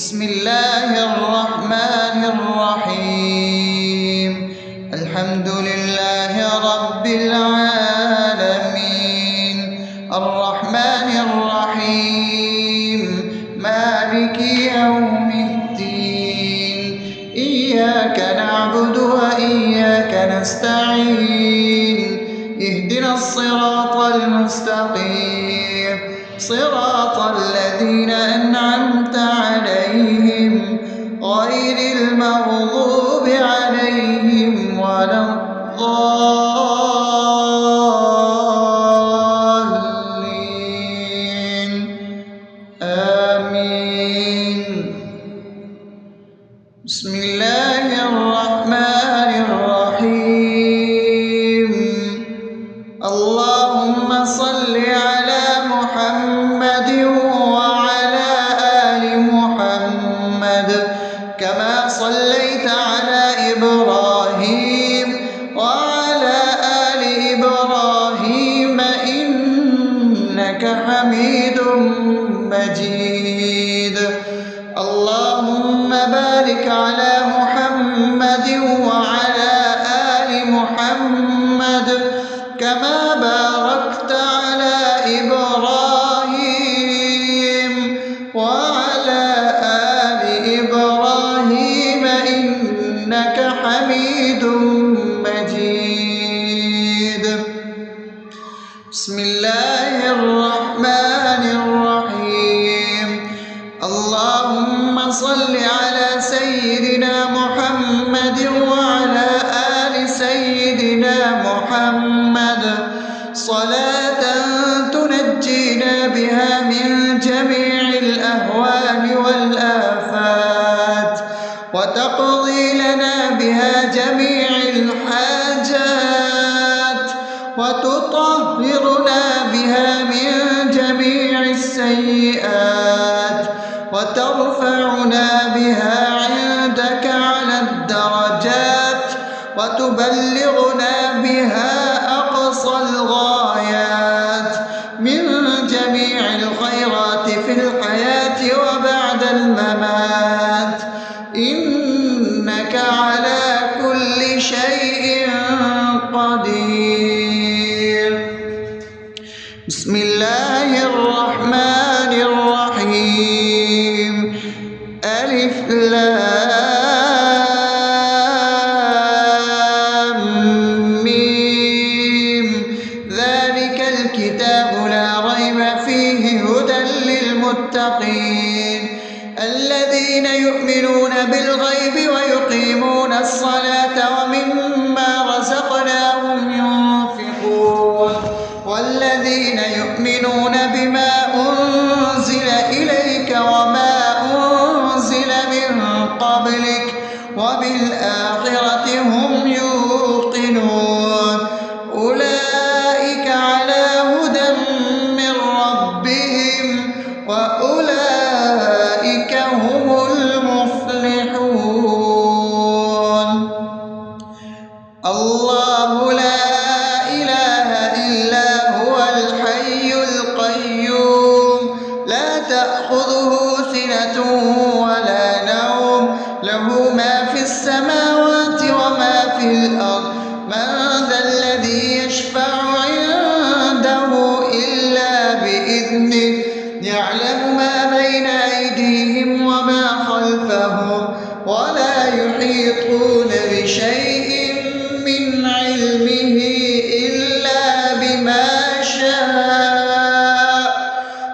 بسم الله الرحمن الرحيم. الحمد لله رب العالمين، الرحمن الرحيم، مالك يوم الدين. إياك نعبد وإياك نستعين، اهدنا الصراط المستقيم، صراط الذين أنعمت عليهم غير المغضوب عليهم ولا الضالين. آمين. بسم الله الرحمن الرحيم. اللهم صل على محمد وعلى آل محمد كما صليت على إبراهيم وعلى آل إبراهيم إنك حميد مجيد. اللهم بارك على محمد وعلى آل محمد كما باركت على إبراهيم وعلى آل إبراهيم إنك حميد مجيد. بسم الله الرحمن الرحيم. اللهم صل على سيدنا محمد وعلى آل سيدنا محمد صلاة تنجينا بها من جميع الأهوال والآفات وتقضي لنا بها جميع الحاجات وتطهرنا بها من جميع السيئات وترفعنا بها عندك على الدرجات وتبلغنا بها أقصى الغايات من جميع الخيرات في الحياة وبعد الممات، إنك على كل شيء قدير. بسم الله الرحمن الرحيم. ألف لام ميم. ذلك الكتاب لا ريب فيه هدى للمتقين الذين يؤمنون بالغيب ويقيمون الصلاة ومما رزقناهم ينفقون والذين يؤمنون بما أنزل إليك وما أنزل من قبلك وبالآخرة هم يوقنون أولئك على هدى من ربهم وأولئك هم المفلحون. الله لا إله إلا هو الحي القيوم لا تأخذه سنة ولا نوم له ما في السماوات وما في الأرض. من ذا الذي يشفع عنده إلا بإذنه يعلم ما بين أيديهم وما خلفهم ولا يحيطون بشيء من علمه إلا بما شاء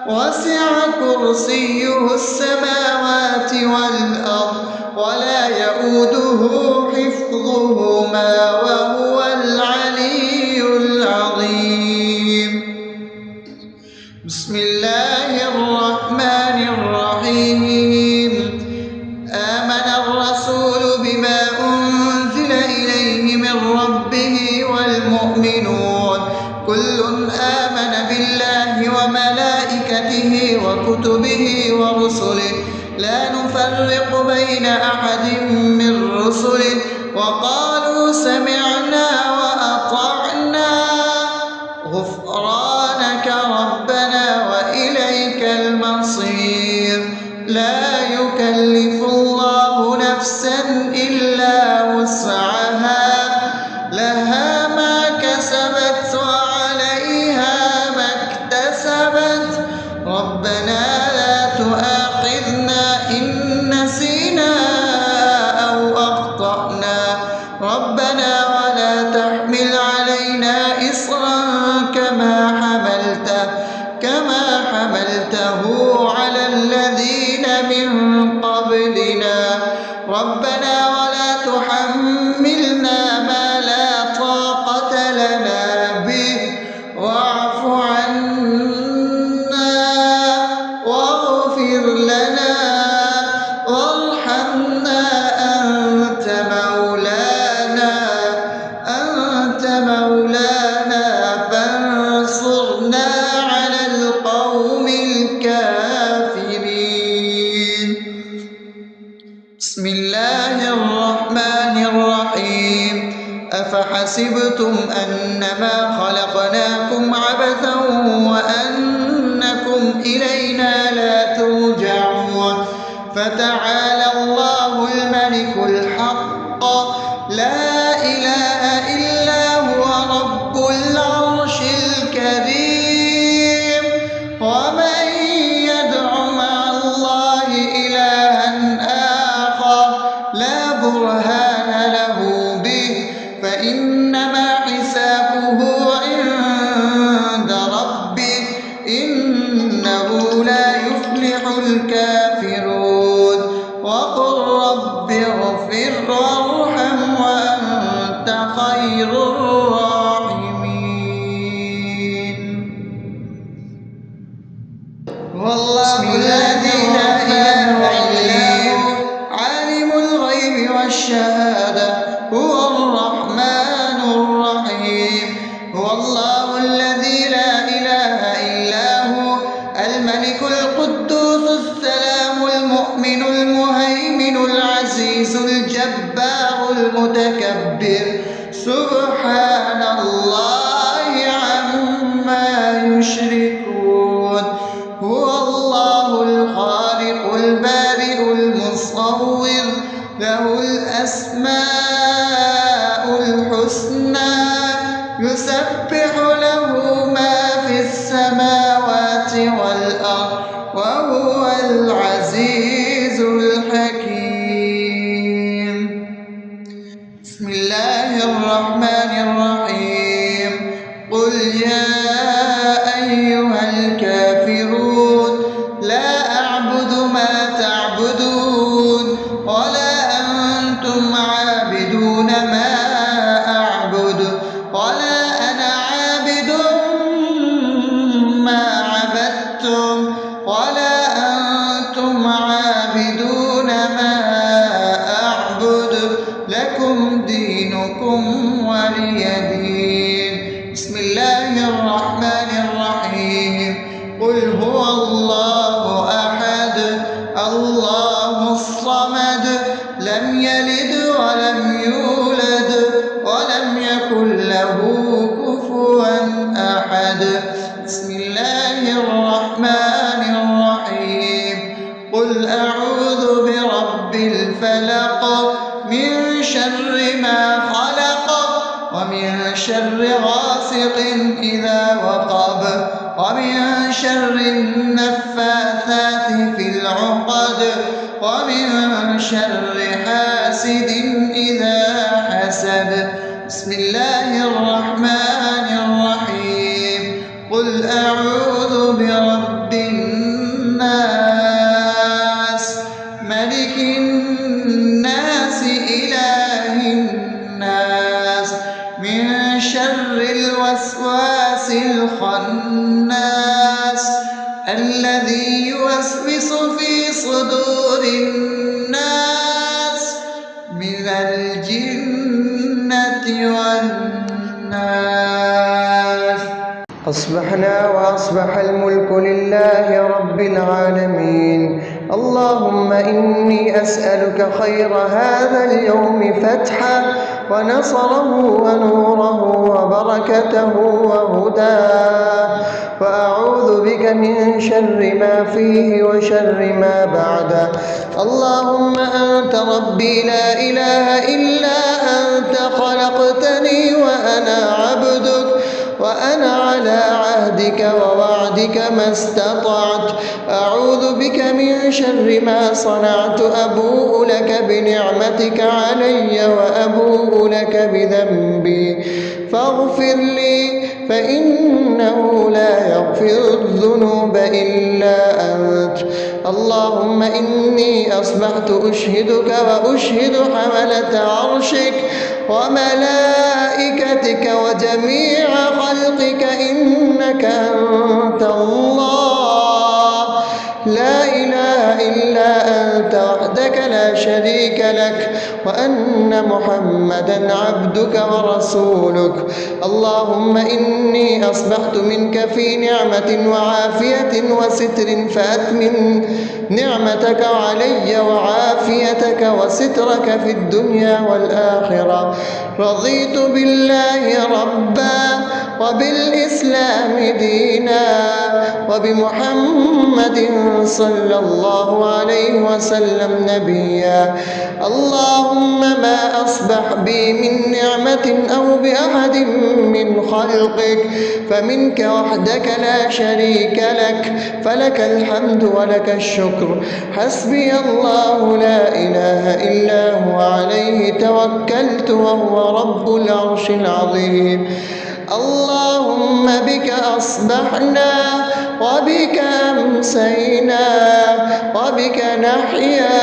وسع كرسيه السماوات والأرض ولا يؤوده حفظهما وهو العلي العظيم. بسم الله الرحمن الرحيم. آمن الرسول بما أنزل إليه من ربه والمؤمنون كل آمن بالله وملائكته وكتبه ورسله لا نفرق بين أحد من رسله وقالوا سمعنا وأطعنا غفرانك ربنا وإليك المصير. لا يكلف يكلف الله نفسا إلا وسعها لها ما كسبت وعليها ما اكتسبت ربنا لا تؤاخذنا إن نسينا أو أخطأنا ربنا ولا تحمل علينا إصرا كما حملته على الذين من قبلنا ربنا ولا تحملنا ما لا طاقة لنا به واعف عنا واغفر لنا وارحمنا أنت مولانا فانصرنا على القوم الكافرين. بسم الله الرحمن الرحيم أفحسبتم أنما خلقناكم عبثا وأنكم إلينا لا ترجعون فتعالى الله الملك الحق لا إله إلا هو رب العرش الكريم ومن يدع مع الله إلها آخر لا برهان له به فإنما حسابه عند ربه إنه لا يفلح الكافرون وقل رب اغفر وارحم وأنت خير الراحمين. والله الذي لا إله إلا هو عالم الغيب والشهادة هو الرحمن الرحيم هو الله الذي لا إله إلا هو الملك القدوس السلام المؤمن المهيمن العزيز الجبار المتكبر سبحان الله عما يشركون هو الله الخالق البارئ المصور له الأسماء الحسنى يسبح له ما في السماوات والأرض وهو العزيز الحكيم. بسم الله الرحمن الرحيم قل يا أيها الكافرون لا أعبد ما تعبدون ولا أنتم عابدون ما أعبد ولا أنا عابد ما عبدتم ولا أنتم عابدون ما أعبد لكم دينكم ولي دين. بسم الله الرحمن الرحيم قل هو الله أحد الله الصمد لم يلد ولم يولد ولم يكن له كفوا أحد. بسم الله الرحمن الرحيم قل أعوذ برب الفلق من شر ما خلق ومن شر غاسق إذا وقب ومن شر النفاثات في العقد ومن شر حاسد إذا حسد. بسم الله الرحمن الرحيم قل أعوذ برب الناس ملك الناس إله الناس من شر الوسواس الخناس الذي يوسوس في صدور الناس من الجنة والناس. أصبحنا وأصبح الملك لله رب العالمين اللهم إني أسألك خير هذا اليوم فتحه ونصره ونوره وبركته وهداه، وأعوذ بك من شر ما فيه وشر ما بعده. اللهم أنت ربي لا إله إلا أنت، خلقتني وأنا عبدك، وأنا على عهدك ووعدك ما استطعت. أعوذ بك من شر ما صنعت، أبوء لك بنعمتك علي وأبوء لك بذنبي، فاغفر لي فإنه لا يغفر الذنوب إلا أنت. اللهم إني أصبحت أشهدك وأشهد حملة عرشك وملائكتك وجميع خلقك إنك أنت الله، لا إله إلا أنت وحدك لا شريك لك، وأن محمدا عبدك ورسولك. اللهم إني أصبحت منك في نعمة وعافية وستر، فأتمم نعمتك علي وعافيتك وسترك في الدنيا والآخرة. رضيت بالله ربا وبالإسلام دينا وبمحمد صلى الله عليه وسلم نبيا. اللهم ما أصبح بي من نعمة أو بأحد من خلقك فمنك وحدك لا شريك لك، فلك الحمد ولك الشكر. حسبي الله لا إله إلا هو، عليه توكلت وهو رب العرش العظيم. اللهم بك أصبحنا وبك أمسينا وبك نحيا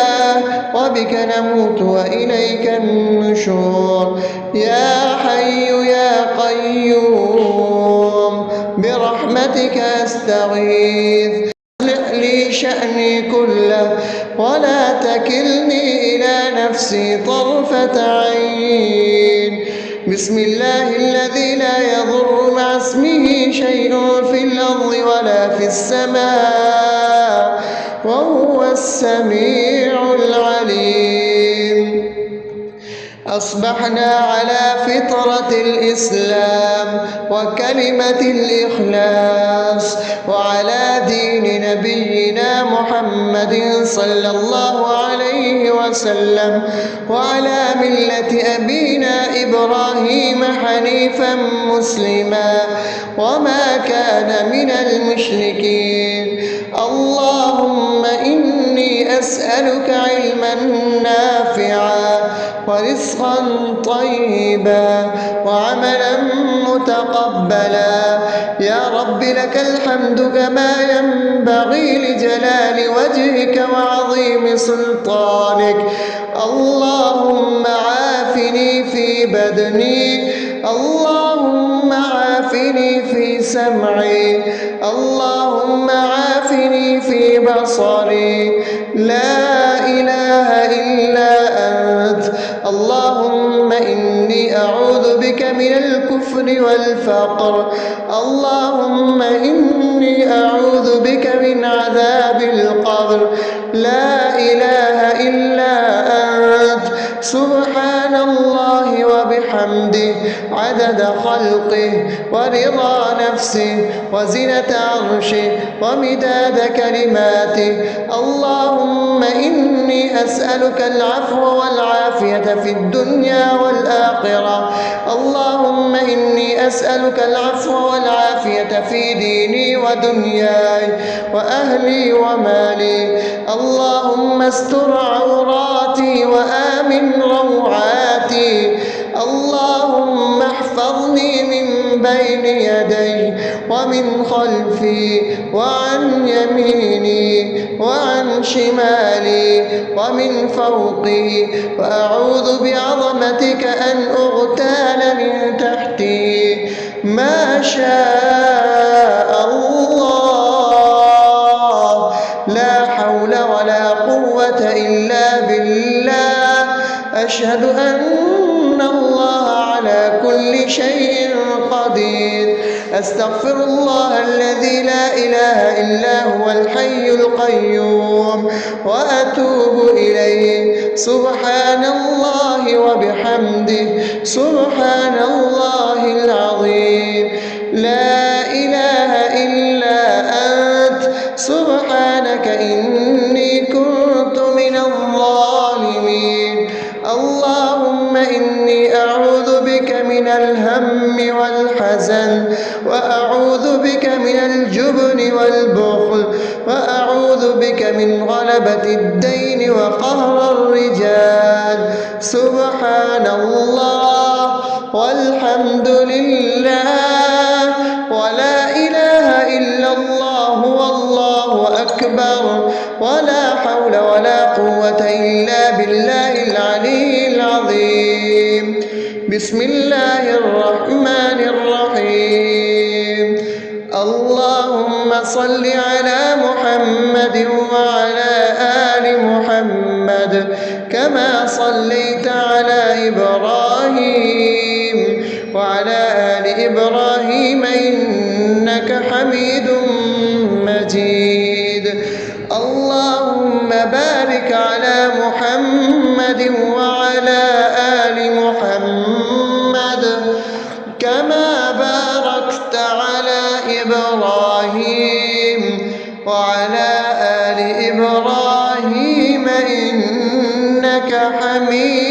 وبك نموت وإليك النشور. يا حي يا قيوم برحمتك أستغيث، أصلح لي شأني كله ولا تكلني إلى نفسي طرفة عين. بسم الله الذي لا يضر مع اسمه شيء في الأرض ولا في السماء وهو السميع العليم. أصبحنا على فطرة الإسلام وكلمة الإخلاص وعلى دين نبينا محمد صلى الله عليه وسلم وعلى ملة أبينا إبراهيم حنيفا مسلما وما كان من المشركين. اللهم إني أسألك علما نافعا ورزقا طيبا وعملا متقبلا. يا رب لك الحمد كما ينبغي لجلال وجهك وعظيم سلطانك. اللهم عافني في بدني، اللهم عافني في سمعي، اللهم عافني في بصري. لا إله إلا أنت. اللهم إني أعوذ بك من الكفر والفقر. اللهم إني أعوذ بك من عذاب القبر. لا إله إلا أنت. سبحان الله وبحمده عدد خلقه ورضا نفسه وزنة عرشه ومداد كلماته. اللهم إني أسألك العفو والعافية في الدنيا والآخرة. اللهم إني أسألك العفو والعافية في ديني ودنياي وأهلي ومالي. اللهم استر عوراتي وآمن روعاتي. اللهم احفظني من بين يدي ومن خلفي وعن يميني وعن شمالي ومن فوقي، وأعوذ بعظمتك أن أغتال من تحتي. ما شاء الله، لا حول ولا قوة إلا بالله. أشهد أن إن الله على كل شيء قدير. أستغفر الله الذي لا إله إلا هو الحي القيوم وأتوب إليه. سبحان الله وبحمده سبحان الله العظيم. لا إله إلا أنت سبحانك إني كنت من الظالمين. اللهم إني أعوذ بك من الهم والحزن، وأعوذ بك من الجبن والبخل، وأعوذ بك من غلبة الدين وقهر الرجال. سبحان الله والحمد لله ولا إله إلا الله والله أكبر ولا حول ولا قوة إلا بالله العلي العظيم. بسم الله الرحمن الرحيم. اللهم صل على محمد وعلى آل محمد كما صليت على إبراهيم وعلى آل إبراهيم إنك حميد مجيد. اللهم بارك على محمد وعلى آل محمد كما باركت على إبراهيم وعلى آل إبراهيم إنك حميد